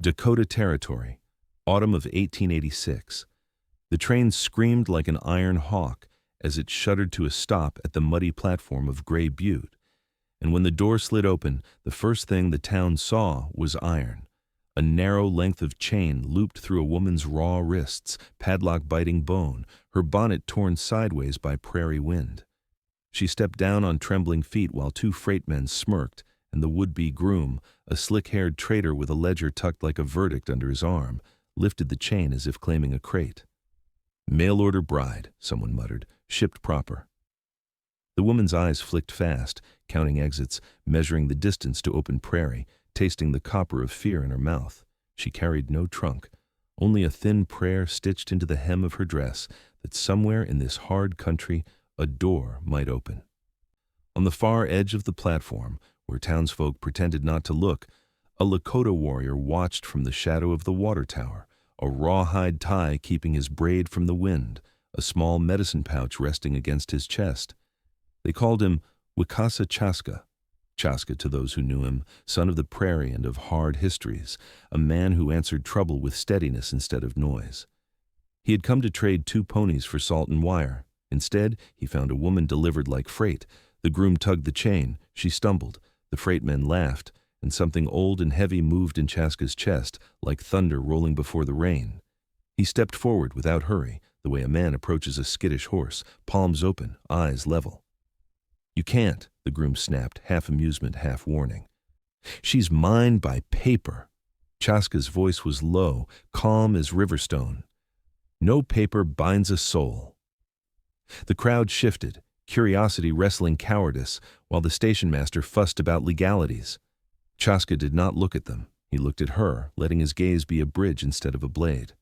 Dakota Territory, autumn of 1886. The train screamed like an iron hawk as it shuddered to a stop at the muddy platform of Greybute. And when the door slid open, the first thing the town saw was iron. A narrow length of chain looped through a woman's raw wrists, padlock-biting bone, her bonnet torn sideways by prairie wind. She stepped down on trembling feet while two freight men smirked, and the would-be groom, a slick-haired trader with a ledger tucked like a verdict under his arm, lifted the chain as if claiming a crate. "Mail-order bride," someone muttered, "shipped proper." The woman's eyes flicked fast, counting exits, measuring the distance to open Prairie, tasting the copper of fear in her mouth. She carried no trunk, only a thin prayer stitched into the hem of her dress that somewhere in this hard country a door might open. On the far edge of the platform, where townsfolk pretended not to look, a Lakota warrior watched from the shadow of the water tower, a rawhide tie keeping his braid from the wind, a small medicine pouch resting against his chest. They called him Wicasa Chaska. Chaska, to those who knew him, son of the prairie and of hard histories, a man who answered trouble with steadiness instead of noise. He had come to trade 2 ponies for salt and wire. Instead, he found a woman delivered like freight. The groom tugged the chain. She stumbled. The freight men laughed, and something old and heavy moved in Chaska's chest, like thunder rolling before the rain. He stepped forward without hurry, the way a man approaches a skittish horse, palms open, eyes level. "You can't," the groom snapped, half amusement, half warning. "She's mine by paper." Chaska's voice was low, calm as riverstone. "No paper binds a soul." The crowd shifted, curiosity wrestling cowardice, while the station master fussed about legalities. Chaska did not look at them. He looked at her, letting his gaze be a bridge instead of a blade.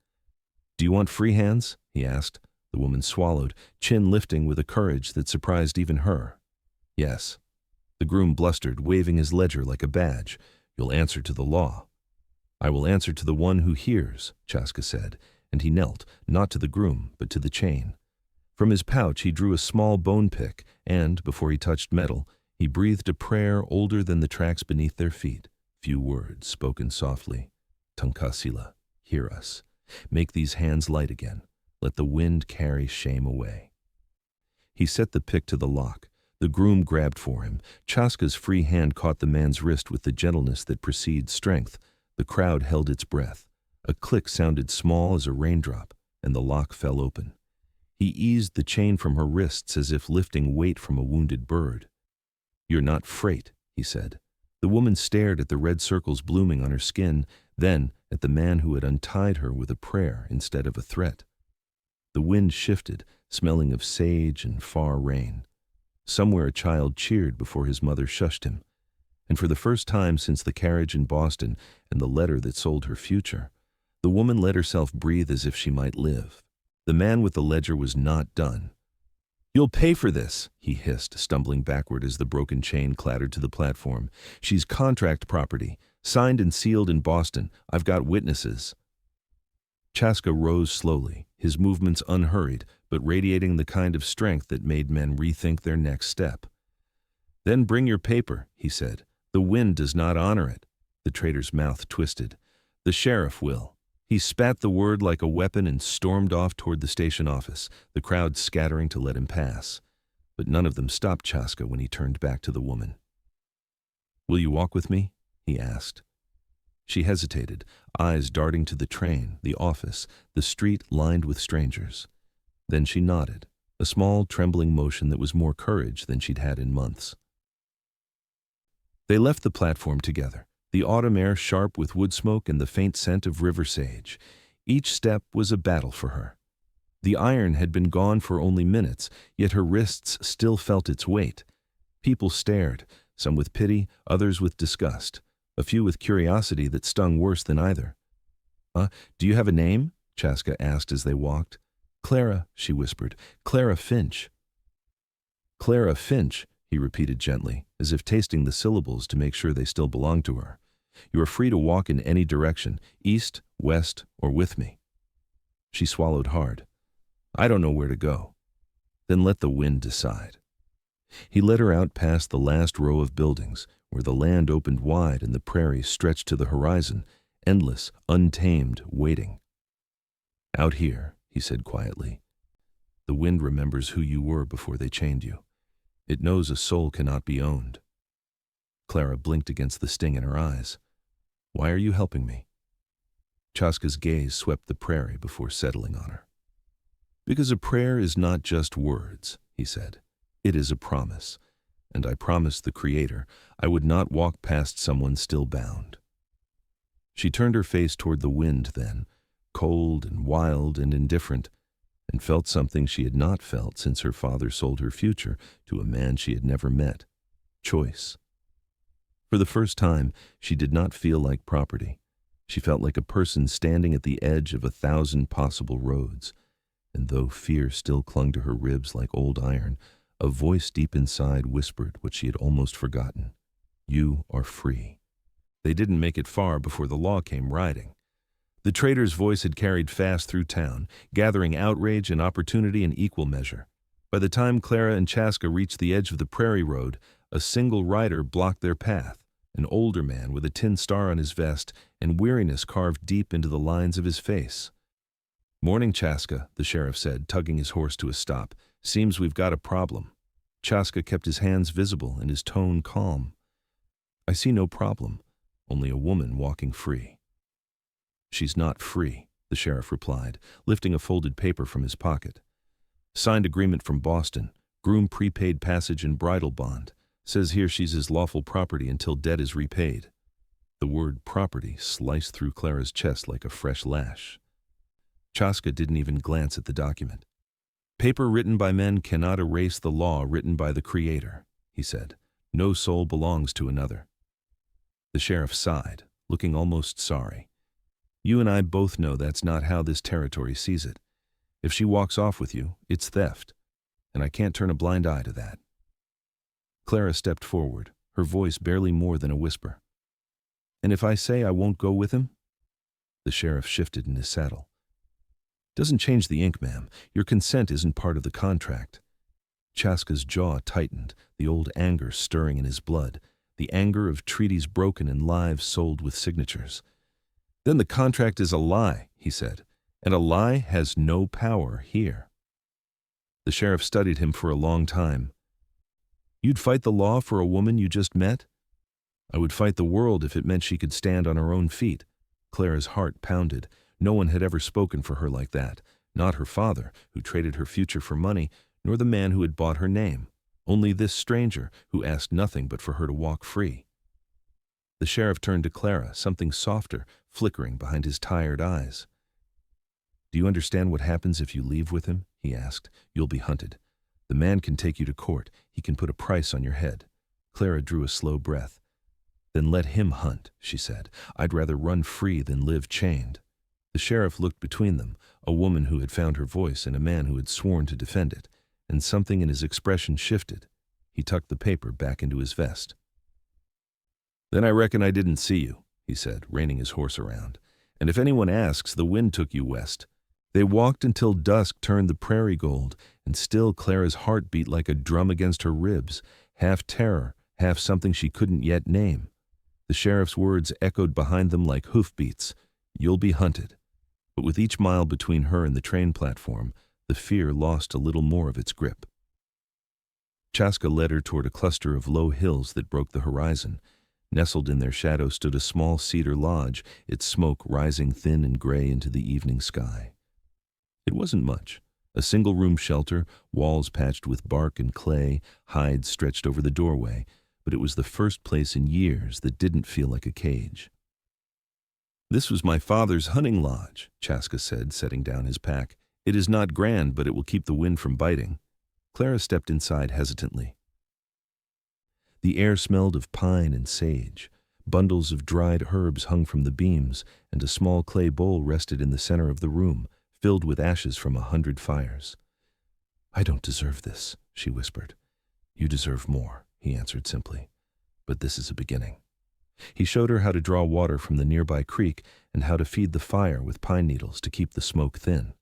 "Do you want free hands?" he asked. The woman swallowed, chin lifting with a courage that surprised even her. "Yes." The groom blustered, waving his ledger like a badge. "You'll answer to the law." "I will answer to the one who hears," Chaska said, and he knelt, not to the groom, but to the chain. From his pouch he drew a small bone pick, and, before he touched metal, he breathed a prayer older than the tracks beneath their feet. Few words, spoken softly. "Tunkasila, hear us. Make these hands light again. Let the wind carry shame away." He set the pick to the lock. The groom grabbed for him. Chaska's free hand caught the man's wrist with the gentleness that precedes strength. The crowd held its breath. A click sounded small as a raindrop, and the lock fell open. He eased the chain from her wrists as if lifting weight from a wounded bird. "You're not freight," he said. The woman stared at the red circles blooming on her skin, then at the man who had untied her with a prayer instead of a threat. The wind shifted, smelling of sage and far rain. Somewhere a child cheered before his mother shushed him. And for the first time since the carriage in Boston and the letter that sold her future, the woman let herself breathe as if she might live. The man with the ledger was not done. "You'll pay for this," he hissed, stumbling backward as the broken chain clattered to the platform. "She's contract property, signed and sealed in Boston. I've got witnesses." Chaska rose slowly, his movements unhurried, but radiating the kind of strength that made men rethink their next step. "Then bring your paper," he said. "The wind does not honor it." The trader's mouth twisted. "The sheriff will." He spat the word like a weapon and stormed off toward the station office, the crowd scattering to let him pass. But none of them stopped Chaska when he turned back to the woman. "Will you walk with me?" he asked. She hesitated, eyes darting to the train, the office, the street lined with strangers. Then she nodded, a small, trembling motion that was more courage than she'd had in months. They left the platform together, the autumn air sharp with wood smoke and the faint scent of river sage. Each step was a battle for her. The iron had been gone for only minutes, yet her wrists still felt its weight. People stared, some with pity, others with disgust, a few with curiosity that stung worse than either. Do you have a name?" Chaska asked as they walked. "Clara," she whispered. "Clara Finch." "Clara Finch," he repeated gently, as if tasting the syllables to make sure they still belonged to her. "You are free to walk in any direction, east, west, or with me." She swallowed hard. "I don't know where to go." "Then let the wind decide." He led her out past the last row of buildings, where the land opened wide and the prairie stretched to the horizon, endless, untamed, waiting. "Out here," he said quietly. "The wind remembers who you were before they chained you. It knows a soul cannot be owned." Clara blinked against the sting in her eyes. "Why are you helping me?" Chaska's gaze swept the prairie before settling on her. "Because a prayer is not just words," he said. "It is a promise, and I promised the Creator I would not walk past someone still bound." She turned her face toward the wind then, cold and wild and indifferent, and felt something she had not felt since her father sold her future to a man she had never met: choice. For the first time, she did not feel like property. She felt like a person standing at the edge of 1,000 possible roads, and though fear still clung to her ribs like old iron, a voice deep inside whispered what she had almost forgotten: "You are free." They didn't make it far before the law came riding. The trader's voice had carried fast through town, gathering outrage and opportunity in equal measure. By the time Clara and Chaska reached the edge of the Prairie Road, a single rider blocked their path, an older man with a tin star on his vest and weariness carved deep into the lines of his face. "Morning, Chaska," the sheriff said, tugging his horse to a stop. "Seems we've got a problem." Chaska kept his hands visible and his tone calm. "I see no problem, only a woman walking free." "She's not free," the sheriff replied, lifting a folded paper from his pocket. "Signed agreement from Boston, groom prepaid passage and bridal bond. Says here she's his lawful property until debt is repaid." The word property sliced through Clara's chest like a fresh lash. Chaska didn't even glance at the document. "Paper written by men cannot erase the law written by the Creator," he said. "No soul belongs to another." The sheriff sighed, looking almost sorry. "You and I both know that's not how this territory sees it. If she walks off with you, it's theft, and I can't turn a blind eye to that." Clara stepped forward, her voice barely more than a whisper. "And if I say I won't go with him?" The sheriff shifted in his saddle. "Doesn't change the ink, ma'am. Your consent isn't part of the contract." Chaska's jaw tightened, the old anger stirring in his blood, the anger of treaties broken and lives sold with signatures. "Then the contract is a lie," he said, "and a lie has no power here." The sheriff studied him for a long time. "You'd fight the law for a woman you just met?" "I would fight the world if it meant she could stand on her own feet." Clara's heart pounded. No one had ever spoken for her like that. Not her father, who traded her future for money, nor the man who had bought her name. Only this stranger, who asked nothing but for her to walk free. The sheriff turned to Clara, something softer, flickering behind his tired eyes. "Do you understand what happens if you leave with him?" he asked. "You'll be hunted. The man can take you to court. He can put a price on your head." Clara drew a slow breath. "Then let him hunt," she said. "I'd rather run free than live chained." The sheriff looked between them, a woman who had found her voice and a man who had sworn to defend it, and something in his expression shifted. He tucked the paper back into his vest. "Then I reckon I didn't see you," he said, reining his horse around. "And if anyone asks, the wind took you west." They walked until dusk turned the prairie gold, and still Clara's heart beat like a drum against her ribs, half terror, half something she couldn't yet name. The sheriff's words echoed behind them like hoofbeats. "You'll be hunted." But with each mile between her and the train platform, the fear lost a little more of its grip. Chaska led her toward a cluster of low hills that broke the horizon. Nestled in their shadow stood a small cedar lodge, its smoke rising thin and gray into the evening sky. It wasn't much. A single-room shelter, walls patched with bark and clay, hides stretched over the doorway, but it was the first place in years that didn't feel like a cage. "This was my father's hunting lodge," Chaska said, setting down his pack. "It is not grand, but it will keep the wind from biting." Clara stepped inside hesitantly. The air smelled of pine and sage. Bundles of dried herbs hung from the beams, and a small clay bowl rested in the center of the room, filled with ashes from 100 fires. "I don't deserve this," she whispered. "You deserve more," he answered simply. "But this is a beginning." He showed her how to draw water from the nearby creek and how to feed the fire with pine needles to keep the smoke thin.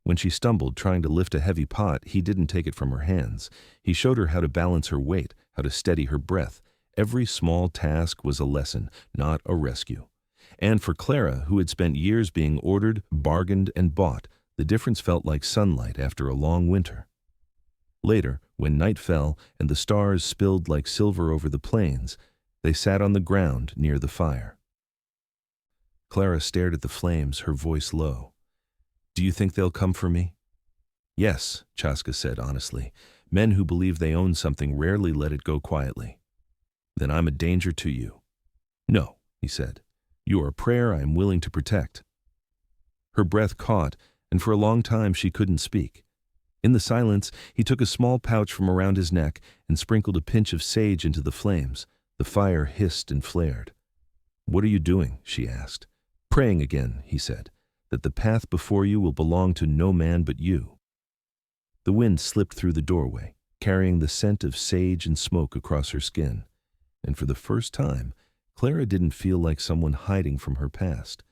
When she stumbled trying to lift a heavy pot, he didn't take it from her hands. He showed her how to balance her weight, how to steady her breath. Every small task was a lesson, not a rescue. And for Clara, who had spent years being ordered, bargained, and bought, the difference felt like sunlight after a long winter. Later, when night fell and the stars spilled like silver over the plains, they sat on the ground near the fire. Clara stared at the flames, her voice low. "Do you think they'll come for me?" "Yes," Chaska said honestly. "Men who believe they own something rarely let it go quietly." "Then I'm a danger to you." "No," he said. "You are a prayer I am willing to protect." Her breath caught, and for a long time she couldn't speak. In the silence, he took a small pouch from around his neck and sprinkled a pinch of sage into the flames. The fire hissed and flared. "What are you doing?" she asked. "Praying again," he said, "that the path before you will belong to no man but you." The wind slipped through the doorway, carrying the scent of sage and smoke across her skin. And for the first time, Clara didn't feel like someone hiding from her past.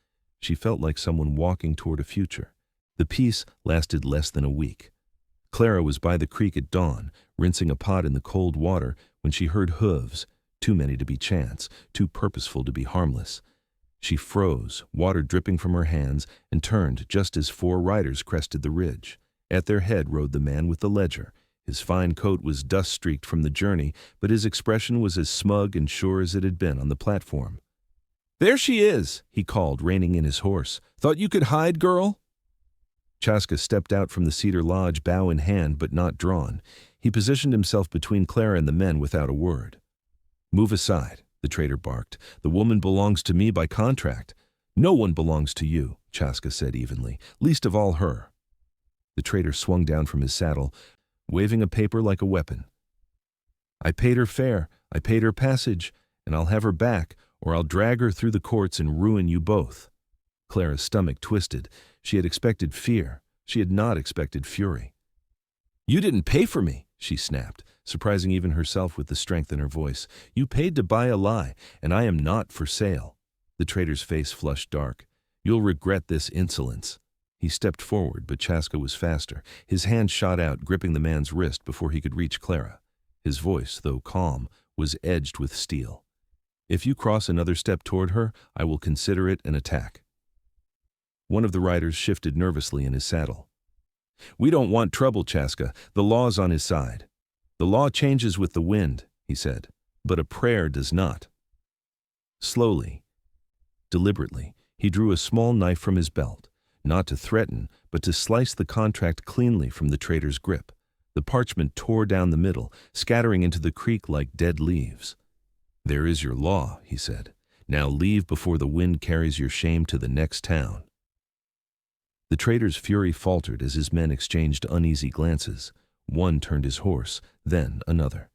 She felt like someone walking toward a future. The peace lasted less than a week. Clara was by the creek at dawn, rinsing a pot in the cold water, when she heard hooves, too many to be chance, too purposeful to be harmless. She froze, water dripping from her hands, and turned just as 4 riders crested the ridge. At their head rode the man with the ledger. His fine coat was dust-streaked from the journey, but his expression was as smug and sure as it had been on the platform. "There she is," he called, reining in his horse. "Thought you could hide, girl?" Chaska stepped out from the cedar lodge, bow in hand but not drawn. He positioned himself between Clara and the men without a word. "Move aside," the trader barked. "The woman belongs to me by contract." "No one belongs to you," Chaska said evenly, "least of all her." The trader swung down from his saddle, waving a paper like a weapon. "I paid her fare, I paid her passage, and I'll have her back, or I'll drag her through the courts and ruin you both." Clara's stomach twisted. She had expected fear. She had not expected fury. "You didn't pay for me," she snapped, surprising even herself with the strength in her voice. "You paid to buy a lie, and I am not for sale." The trader's face flushed dark. "You'll regret this insolence." He stepped forward, but Chaska was faster. His hand shot out, gripping the man's wrist before he could reach Clara. His voice, though calm, was edged with steel. "If you cross another step toward her, I will consider it an attack." One of the riders shifted nervously in his saddle. "We don't want trouble, Chaska. The law's on his side." "The law changes with the wind," he said, "but a prayer does not." Slowly, deliberately, he drew a small knife from his belt, not to threaten, but to slice the contract cleanly from the trader's grip. The parchment tore down the middle, scattering into the creek like dead leaves. "There is your law," he said. "Now leave before the wind carries your shame to the next town." The trader's fury faltered as his men exchanged uneasy glances. One turned his horse, then another.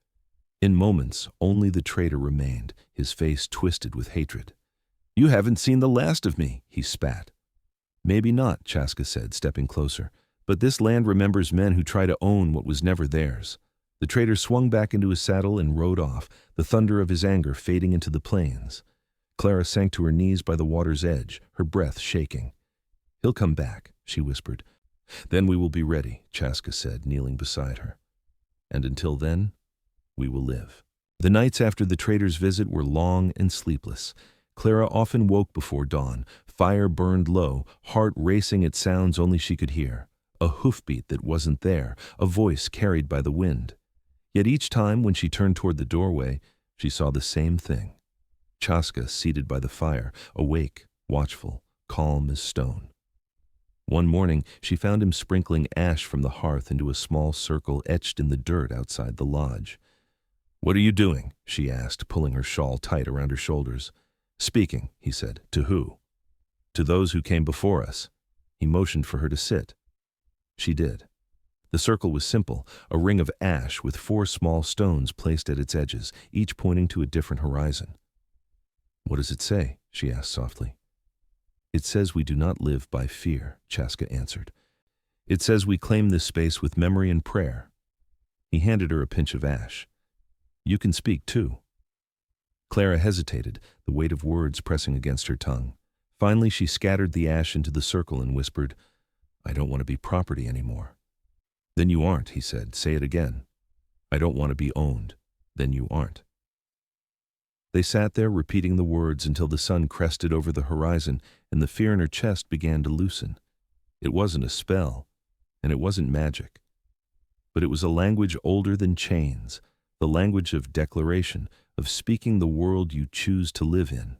In moments, only the trader remained, his face twisted with hatred. "You haven't seen the last of me," he spat. "Maybe not," Chaska said, stepping closer. "But this land remembers men who try to own what was never theirs." The trader swung back into his saddle and rode off, the thunder of his anger fading into the plains. Clara sank to her knees by the water's edge, her breath shaking. "He'll come back," she whispered. "Then we will be ready," Chaska said, kneeling beside her. "And until then, we will live." The nights after the trader's visit were long and sleepless. Clara often woke before dawn. Fire burned low, heart racing at sounds only she could hear. A hoofbeat that wasn't there, a voice carried by the wind. Yet each time when she turned toward the doorway, she saw the same thing. Chaska seated by the fire, awake, watchful, calm as stone. One morning, she found him sprinkling ash from the hearth into a small circle etched in the dirt outside the lodge. "What are you doing?" she asked, pulling her shawl tight around her shoulders. "Speaking," he said. "To who?" "To those who came before us." He motioned for her to sit. She did. The circle was simple, a ring of ash with 4 small stones placed at its edges, each pointing to a different horizon. "What does it say?" she asked softly. "It says we do not live by fear," Chaska answered. "It says we claim this space with memory and prayer." He handed her a pinch of ash. "You can speak too." Clara hesitated, the weight of words pressing against her tongue. Finally, she scattered the ash into the circle and whispered, "I don't want to be property anymore." "Then you aren't," he said. "Say it again." "I don't want to be owned." "Then you aren't." They sat there repeating the words until the sun crested over the horizon and the fear in her chest began to loosen. It wasn't a spell, and it wasn't magic. But it was a language older than chains, the language of declaration, of speaking the world you choose to live in.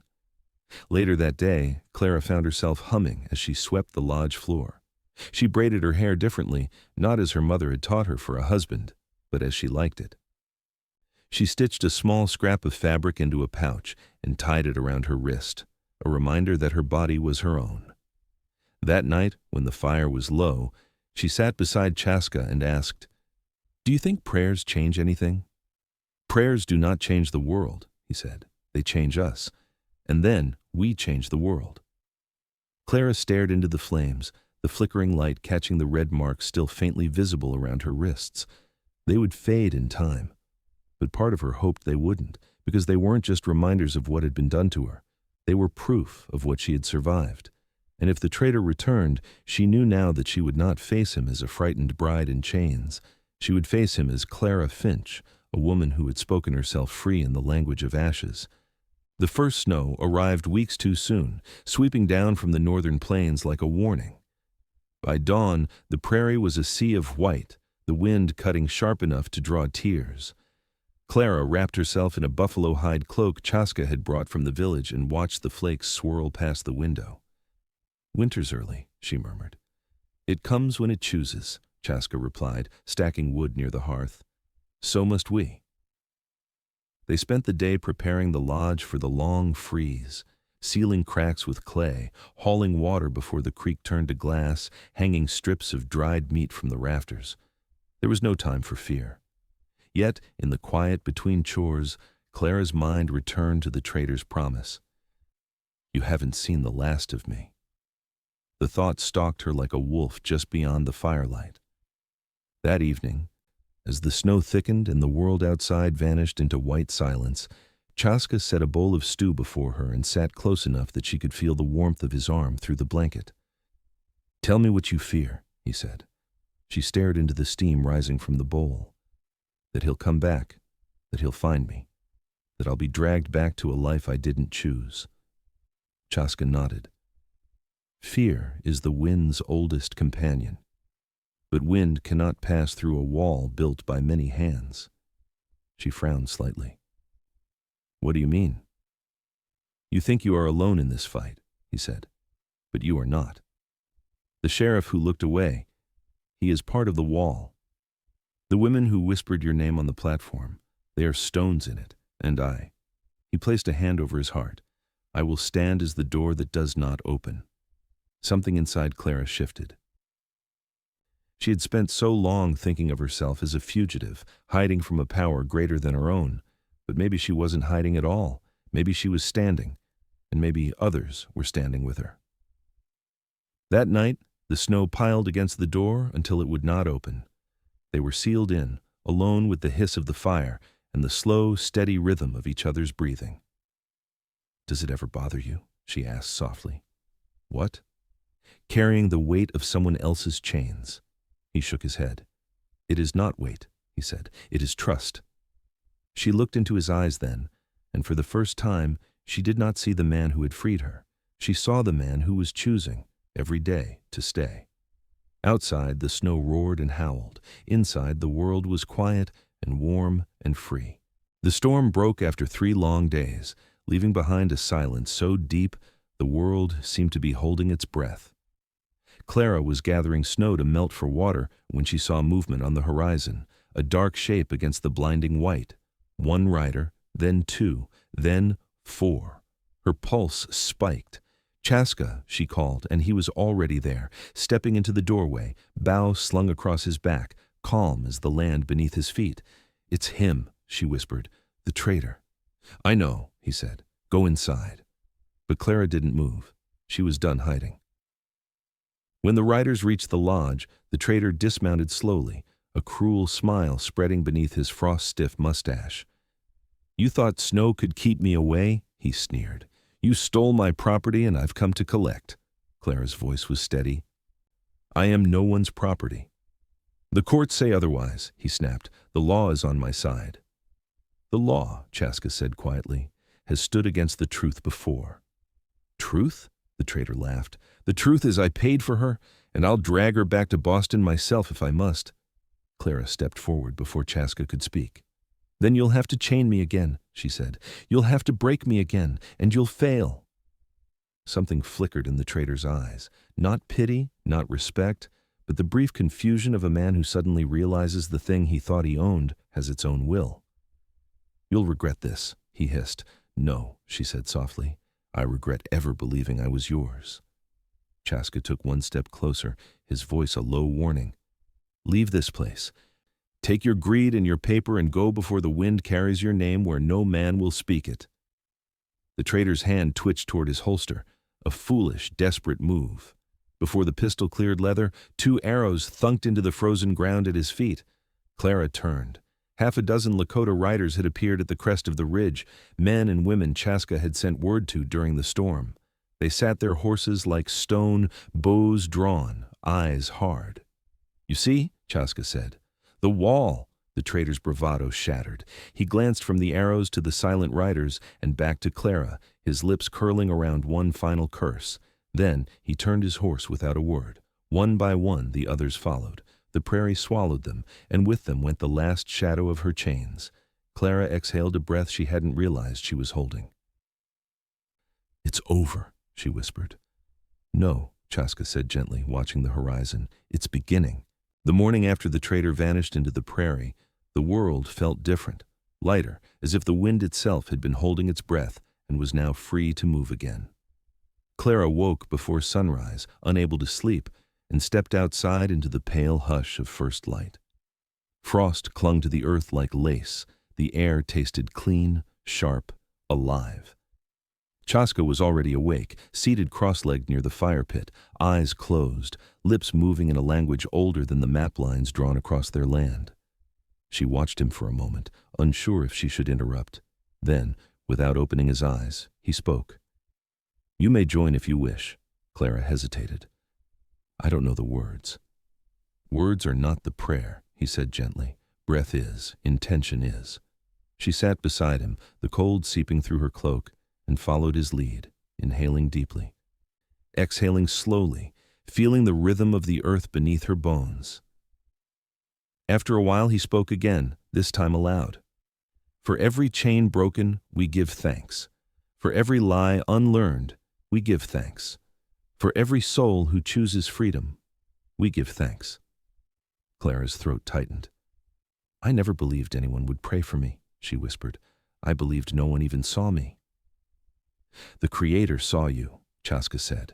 Later that day, Clara found herself humming as she swept the lodge floor. She braided her hair differently, not as her mother had taught her for a husband, but as she liked it. She stitched a small scrap of fabric into a pouch and tied it around her wrist, a reminder that her body was her own. That night, when the fire was low, she sat beside Chaska and asked, "Do you think prayers change anything?" "Prayers do not change the world," he said. "They change us, and then we change the world." Clara stared into the flames, the flickering light catching the red marks still faintly visible around her wrists. They would fade in time, but part of her hoped they wouldn't, because they weren't just reminders of what had been done to her. They were proof of what she had survived. And if the traitor returned, she knew now that she would not face him as a frightened bride in chains. She would face him as Clara Finch, a woman who had spoken herself free in the language of ashes. The first snow arrived weeks too soon, sweeping down from the northern plains like a warning. By dawn, the prairie was a sea of white, the wind cutting sharp enough to draw tears. Clara wrapped herself in a buffalo hide cloak Chaska had brought from the village and watched the flakes swirl past the window. "Winter's early," she murmured. "It comes when it chooses," Chaska replied, stacking wood near the hearth. "So must we." They spent the day preparing the lodge for the long freeze, sealing cracks with clay, hauling water before the creek turned to glass, hanging strips of dried meat from the rafters. There was no time for fear. Yet, in the quiet between chores, Clara's mind returned to the traitor's promise. "You haven't seen the last of me." The thought stalked her like a wolf just beyond the firelight. That evening, as the snow thickened and the world outside vanished into white silence, Chaska set a bowl of stew before her and sat close enough that she could feel the warmth of his arm through the blanket. "Tell me what you fear," he said. She stared into the steam rising from the bowl. "That he'll come back, that he'll find me, that I'll be dragged back to a life I didn't choose." Chaska nodded. "Fear is the wind's oldest companion. But wind cannot pass through a wall built by many hands." She frowned slightly. "What do you mean?" "You think you are alone in this fight," he said, "but you are not. The sheriff who looked away, he is part of the wall. The women who whispered your name on the platform, they are stones in it, and I." He placed a hand over his heart. "I will stand as the door that does not open." Something inside Clara shifted. She had spent so long thinking of herself as a fugitive, hiding from a power greater than her own. But maybe she wasn't hiding at all. Maybe she was standing, and maybe others were standing with her. That night, the snow piled against the door until it would not open. They were sealed in, alone with the hiss of the fire and the slow, steady rhythm of each other's breathing. "Does it ever bother you?" she asked softly. "What?" "Carrying the weight of someone else's chains." He shook his head. "It is not weight," he said. "It is trust." She looked into his eyes then, and for the first time, she did not see the man who had freed her. She saw the man who was choosing, every day, to stay. Outside, the snow roared and howled. Inside, the world was quiet and warm and free. The storm broke after 3 long days, leaving behind a silence so deep the world seemed to be holding its breath. Clara was gathering snow to melt for water when she saw movement on the horizon, a dark shape against the blinding white. 1 rider, then 2, then 4. Her pulse spiked. "Chaska," she called, and he was already there, stepping into the doorway, bough slung across his back, calm as the land beneath his feet. "It's him," she whispered, "the traitor." "I know," he said. "Go inside." But Clara didn't move. She was done hiding. When the riders reached the lodge, the traitor dismounted slowly, a cruel smile spreading beneath his frost-stiff mustache. "You thought snow could keep me away?" he sneered. "You stole my property and I've come to collect." Clara's voice was steady. "I am no one's property." "The courts say otherwise," he snapped. "The law is on my side." "The law," Chaska said quietly, has stood against the truth before. Truth? The traitor laughed. The truth is I paid for her, and I'll drag her back to Boston myself if I must. Clara stepped forward before Chaska could speak. Then you'll have to chain me again, she said. You'll have to break me again, and you'll fail. Something flickered in the traitor's eyes. Not pity, not respect, but the brief confusion of a man who suddenly realizes the thing he thought he owned has its own will. You'll regret this, he hissed. No, she said softly. I regret ever believing I was yours. Chaska took one step closer, his voice a low warning. Leave this place. Take your greed and your paper and go before the wind carries your name where no man will speak it. The traitor's hand twitched toward his holster, a foolish, desperate move. Before the pistol cleared leather, 2 arrows thunked into the frozen ground at his feet. Clara turned. Half a dozen Lakota riders had appeared at the crest of the ridge, men and women Chaska had sent word to during the storm. They sat their horses like stone, bows drawn, eyes hard. You see, Chaska said. The wall! The traitor's bravado shattered. He glanced from the arrows to the silent riders and back to Clara, his lips curling around one final curse. Then he turned his horse without a word. One by one the others followed. The prairie swallowed them, and with them went the last shadow of her chains. Clara exhaled a breath she hadn't realized she was holding. It's over, she whispered. No, Chaska said gently, watching the horizon. It's beginning. The morning after the traitor vanished into the prairie, the world felt different, lighter, as if the wind itself had been holding its breath and was now free to move again. Clara woke before sunrise, unable to sleep, and stepped outside into the pale hush of first light. Frost clung to the earth like lace. The air tasted clean, sharp, alive. Chaska was already awake, seated cross-legged near the fire pit, eyes closed, lips moving in a language older than the map lines drawn across their land. She watched him for a moment, unsure if she should interrupt. Then, without opening his eyes, he spoke. You may join if you wish. Clara hesitated. I don't know the words. Words are not the prayer, he said gently. Breath is, intention is. She sat beside him, the cold seeping through her cloak, and followed his lead, inhaling deeply, exhaling slowly, feeling the rhythm of the earth beneath her bones. After a while he spoke again, this time aloud. For every chain broken, we give thanks. For every lie unlearned, we give thanks. For every soul who chooses freedom, we give thanks. Clara's throat tightened. I never believed anyone would pray for me, she whispered. I believed no one even saw me. The Creator saw you, Chaska said,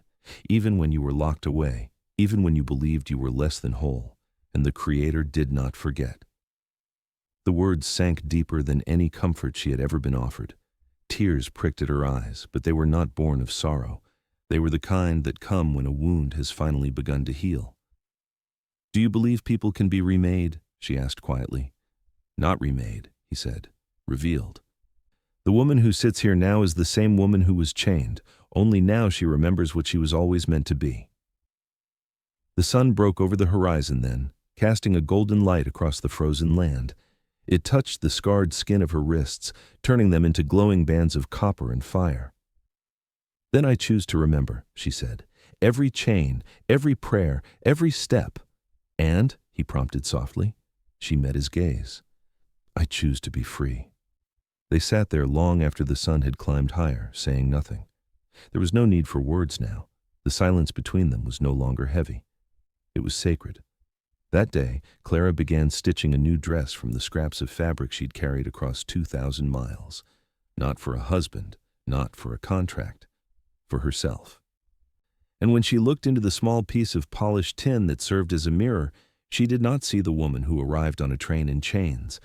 even when you were locked away, even when you believed you were less than whole, and the Creator did not forget. The words sank deeper than any comfort she had ever been offered. Tears pricked at her eyes, but they were not born of sorrow. They were the kind that come when a wound has finally begun to heal. Do you believe people can be remade? She asked quietly. Not remade, he said, revealed. The woman who sits here now is the same woman who was chained, only now she remembers what she was always meant to be. The sun broke over the horizon then, casting a golden light across the frozen land. It touched the scarred skin of her wrists, turning them into glowing bands of copper and fire. Then I choose to remember, she said, every chain, every prayer, every step. And, he prompted softly, she met his gaze. I choose to be free. They sat there long after the sun had climbed higher, saying nothing. There was no need for words now. The silence between them was no longer heavy. It was sacred. That day, Clara began stitching a new dress from the scraps of fabric she'd carried across 2,000 miles. Not for a husband, not for a contract, for herself. And when she looked into the small piece of polished tin that served as a mirror, she did not see the woman who arrived on a train in chains.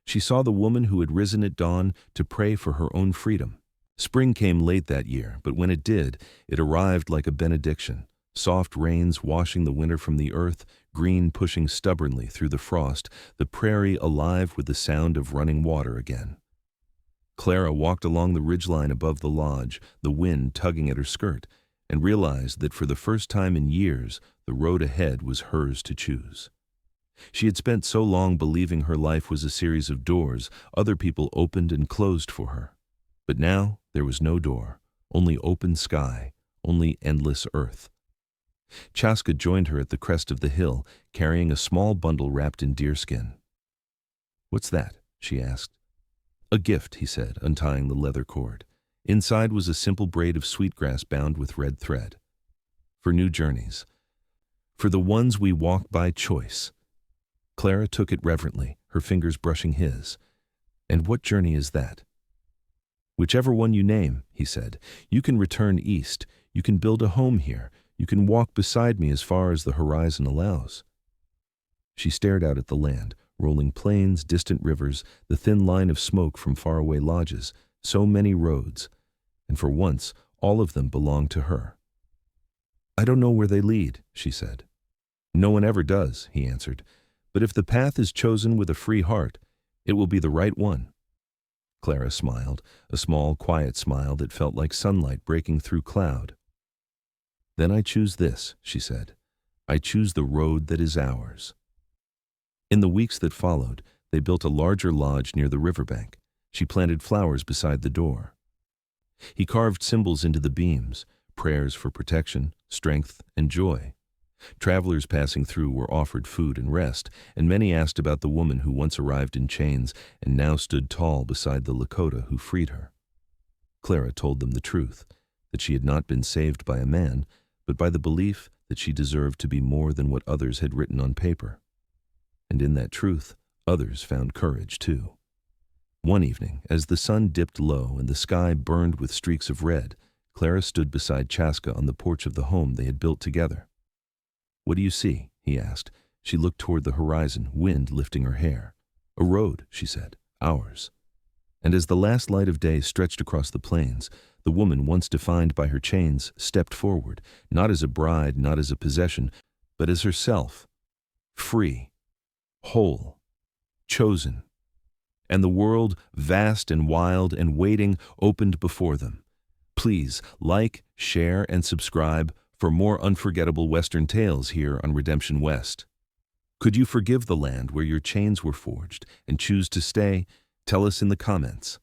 She saw the woman who had risen at dawn to pray for her own freedom. Spring came late that year, but when it did, it arrived like a benediction. Soft rains washing the winter from the earth, green pushing stubbornly through the frost, the prairie alive with the sound of running water again. Clara walked along the ridgeline above the lodge, the wind tugging at her skirt, and realized that for the first time in years, the road ahead was hers to choose. She had spent so long believing her life was a series of doors other people opened and closed for her. But now there was no door, only open sky, only endless earth. Chaska joined her at the crest of the hill, carrying a small bundle wrapped in deerskin. "What's that?" she asked. "A gift," he said, untying the leather cord. Inside was a simple braid of sweetgrass bound with red thread. "For new journeys. For the ones we walk by choice." Clara took it reverently, her fingers brushing his. "And what journey is that?" "Whichever one you name," he said. "You can return east. You can build a home here. You can walk beside me as far as the horizon allows." She stared out at the land, rolling plains, distant rivers, the thin line of smoke from faraway lodges, so many roads, and for once all of them belonged to her. "I don't know where they lead," she said. "No one ever does," he answered. "But if the path is chosen with a free heart, it will be the right one." Clara smiled, a small, quiet smile that felt like sunlight breaking through cloud. "Then I choose this," she said. "I choose the road that is ours." In the weeks that followed, they built a larger lodge near the riverbank. She planted flowers beside the door. He carved symbols into the beams, prayers for protection, strength, and joy. Travelers passing through were offered food and rest, and many asked about the woman who once arrived in chains and now stood tall beside the Lakota who freed her. Clara told them the truth, that she had not been saved by a man, but by the belief that she deserved to be more than what others had written on paper. And in that truth, others found courage too. One evening, as the sun dipped low and the sky burned with streaks of red, Clara stood beside Chaska on the porch of the home they had built together. "What do you see?" he asked. She looked toward the horizon, wind lifting her hair. "A road," she said, "ours." And as the last light of day stretched across the plains, the woman once defined by her chains stepped forward, not as a bride, not as a possession, but as herself, free, whole, chosen. And the world, vast and wild and waiting, opened before them. Please like, share, and subscribe for more unforgettable Western tales here on Redemption West. Could you forgive the land where your chains were forged and choose to stay? Tell us in the comments.